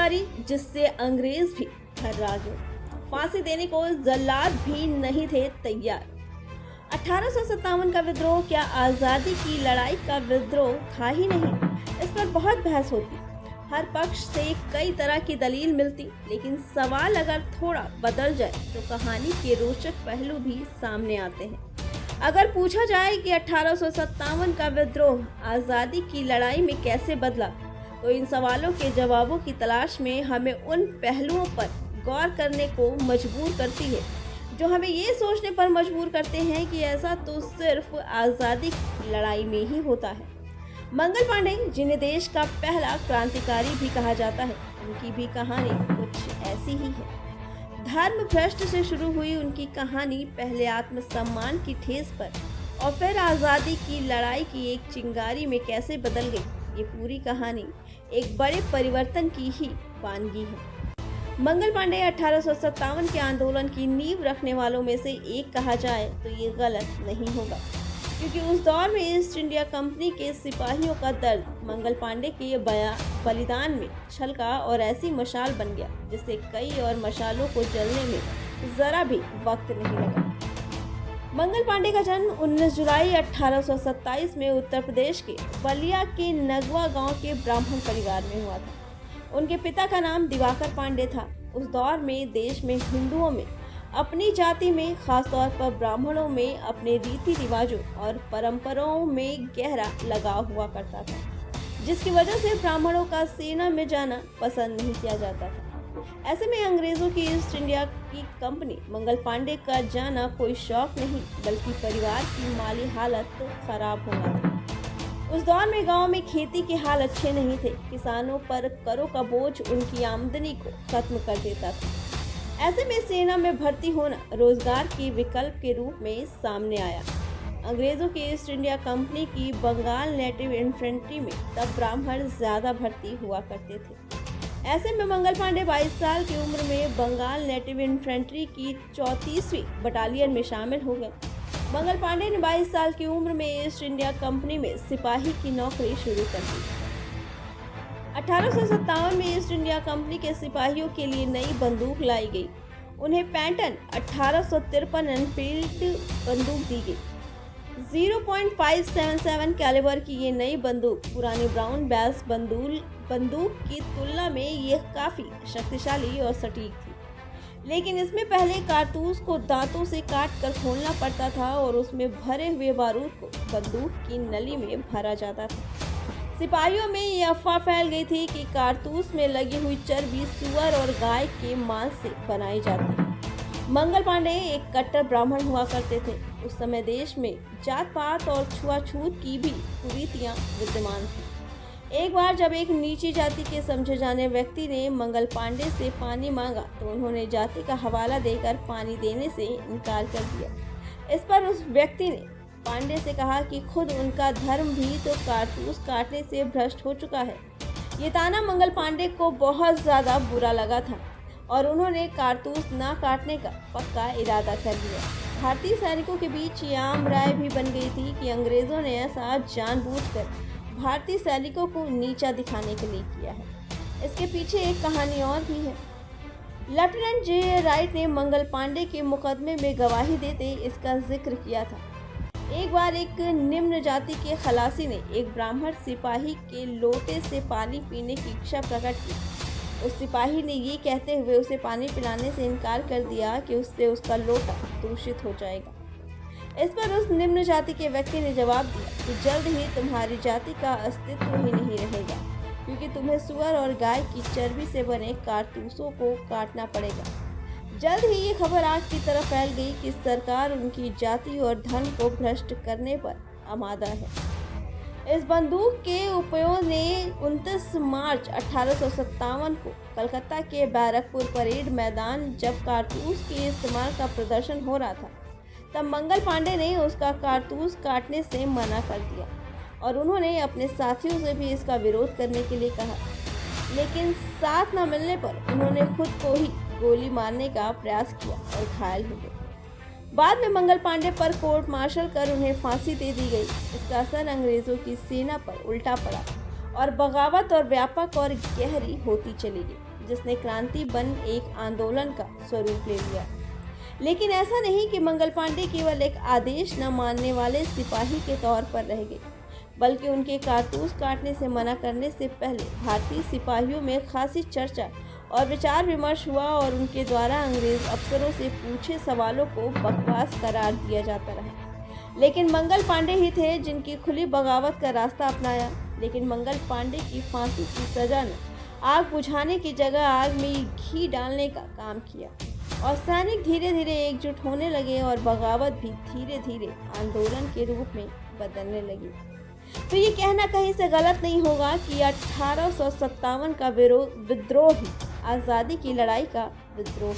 क्रांतिकारी जिससे अंग्रेज भी थर्रा गए। फांसी देने को जल्लाद भी नहीं थे तैयार। 1857 का विद्रोह क्या आज़ादी की लड़ाई का विद्रोह था ही नहीं? इस पर बहुत बहस होती, हर पक्ष से कई तरह की दलील मिलती, लेकिन सवाल अगर थोड़ा बदल जाए तो कहानी के रोचक पहलू भी सामने आते हैं। अगर पूछा जाए कि 1857 का विद्रोह आज़ादी की लड़ाई में कैसे बदला, तो इन सवालों के जवाबों की तलाश में हमें उन पहलुओं पर गौर करने को मजबूर करती है जो हमें ये सोचने पर मजबूर करते हैं कि ऐसा तो सिर्फ आज़ादी की लड़ाई में ही होता है। मंगल पांडे, जिन्हें देश का पहला क्रांतिकारी भी कहा जाता है, उनकी भी कहानी कुछ ऐसी ही है। धर्म भ्रष्ट से शुरू हुई उनकी कहानी पहले आत्मसम्मान की ठेस पर और फिर आज़ादी की लड़ाई की एक चिंगारी में कैसे बदल गई, ये पूरी कहानी एक बड़े परिवर्तन की ही वानगी है। मंगल पांडे 1857 के आंदोलन की नींव रखने वालों में से एक कहा जाए तो ये गलत नहीं होगा, क्योंकि उस दौर में ईस्ट इंडिया कंपनी के सिपाहियों का दर्द मंगल पांडे के बलिदान में छलका और ऐसी मशाल बन गया जिससे कई और मशालों को जलने में जरा भी वक्त नहीं लगा। मंगल पांडे का जन्म 19 जुलाई 1827 में उत्तर प्रदेश के बलिया के नगवा गांव के ब्राह्मण परिवार में हुआ था। उनके पिता का नाम दिवाकर पांडे था। उस दौर में देश में हिंदुओं में अपनी जाति में, खासतौर पर ब्राह्मणों में अपने रीति रिवाजों और परंपराओं में गहरा लगाव हुआ करता था, जिसकी वजह से ब्राह्मणों का सेना में जाना पसंद नहीं किया जाता था। ऐसे में अंग्रेजों की ईस्ट इंडिया की कंपनी मंगल पांडे का जाना कोई शौक नहीं, बल्कि परिवार की माली हालत खराब होना था। उस दौर में गांव में खेती के हाल अच्छे नहीं थे। किसानों पर करों का बोझ उनकी आमदनी को खत्म कर देता था। ऐसे में सेना में भर्ती होना रोजगार के विकल्प के रूप में सामने आया। अंग्रेजों की ईस्ट इंडिया कंपनी की बंगाल नेटिव इन्फेंट्री में तब ब्राह्मण ज्यादा भर्ती हुआ करते थे। ऐसे में मंगल पांडे 22 साल की उम्र में बंगाल नेटिव इन्फेंट्री की 34वीं बटालियन में शामिल हो गए। मंगल पांडे ने 22 साल की उम्र में ईस्ट इंडिया कंपनी में सिपाही की नौकरी शुरू कर दी। 1857 में ईस्ट इंडिया कंपनी के सिपाहियों के लिए नई बंदूक लाई गई। उन्हें पैटर्न 1853 एनफील्ड बंदूक दी गई। 0.577 कैलिबर की ये नई बंदूक पुरानी ब्राउन बैस बंदूक की तुलना में ये काफ़ी शक्तिशाली और सटीक थी, लेकिन इसमें पहले कारतूस को दांतों से काट कर खोलना पड़ता था और उसमें भरे हुए बारूद को बंदूक की नली में भरा जाता था। सिपाहियों में ये अफवाह फैल गई थी कि कारतूस में लगी हुई चर्बी सुअर और गाय के मांस से बनाई जाती है। मंगल पांडे एक कट्टर ब्राह्मण हुआ करते थे। उस समय देश में जात पात और छुआछूत की भी कुरीतियां विद्यमान थी। एक बार जब एक नीची जाति के समझे जाने व्यक्ति ने मंगल पांडे से पानी मांगा तो उन्होंने जाति का हवाला देकर पानी देने से इनकार कर दिया। इस पर उस व्यक्ति ने पांडे से कहा कि खुद उनका धर्म भी तो कारतूस काटने से भ्रष्ट हो चुका है। ये ताना मंगल पांडे को बहुत ज़्यादा बुरा लगा था और उन्होंने कारतूस ना काटने का पक्का इरादा कर लिया। भारतीय सैनिकों के बीच ये आम राय भी बन गई थी कि अंग्रेज़ों ने ऐसा जानबूझकर भारतीय सैनिकों को नीचा दिखाने के लिए किया है। इसके पीछे एक कहानी और भी है। लेफ्टिनेंट जे राइट ने मंगल पांडे के मुकदमे में गवाही देते इसका जिक्र किया था। एक बार एक निम्न जाति के खलासी ने एक ब्राह्मण सिपाही के लोटे से पानी पीने की इच्छा प्रकट की। उस सिपाही ने ये कहते हुए उसे पानी पिलाने से इनकार कर दिया कि उससे उसका लोटा दूषित हो जाएगा। इस पर उस निम्न जाति के व्यक्ति ने जवाब दिया कि जल्द ही तुम्हारी जाति का अस्तित्व ही नहीं रहेगा, क्योंकि तुम्हें सुअर और गाय की चर्बी से बने कारतूसों को काटना पड़ेगा। जल्द ही ये खबर आग की तरह फैल गई कि सरकार उनकी जाति और धन को भ्रष्ट करने पर आमादा है। इस बंदूक के उपयोग ने 29 मार्च 1857 को कलकत्ता के बैरकपुर परेड मैदान जब कारतूस के इस्तेमाल का प्रदर्शन हो रहा था, तब मंगल पांडे ने उसका कारतूस काटने से मना कर दिया और उन्होंने अपने साथियों से भी इसका विरोध करने के लिए कहा, लेकिन साथ न मिलने पर उन्होंने खुद को ही गोली मारने का प्रयास किया और घायल हो गए। बाद में मंगल पांडे पर कोर्ट मार्शल कर उन्हें फांसी दे दी गई। इसका असर अंग्रेजों की सेना पर उल्टा पड़ा और बगावत और व्यापक और गहरी होती चली गई। जिसने क्रांति बन एक आंदोलन का स्वरूप ले लिया। लेकिन ऐसा नहीं कि मंगल पांडे केवल एक आदेश न मानने वाले सिपाही के तौर पर रह गए, बल्कि उनके कारतूस काटने से मना करने से पहले भारतीय सिपाहियों में खासी चर्चा और विचार विमर्श हुआ और उनके द्वारा अंग्रेज अफसरों से पूछे सवालों को बकवास करार दिया जाता रहा। लेकिन मंगल पांडे ही थे जिनकी खुली बगावत का रास्ता अपनाया। लेकिन मंगल पांडे की फांसी की सजा ने आग बुझाने की जगह आग में घी डालने का काम किया और सैनिक धीरे धीरे एकजुट होने लगे और बगावत भी धीरे धीरे आंदोलन के रूप में बदलने लगी। तो ये कहना कहीं से गलत नहीं होगा कि 1857 का विद्रोह ही आज़ादी की लड़ाई का विद्रोह।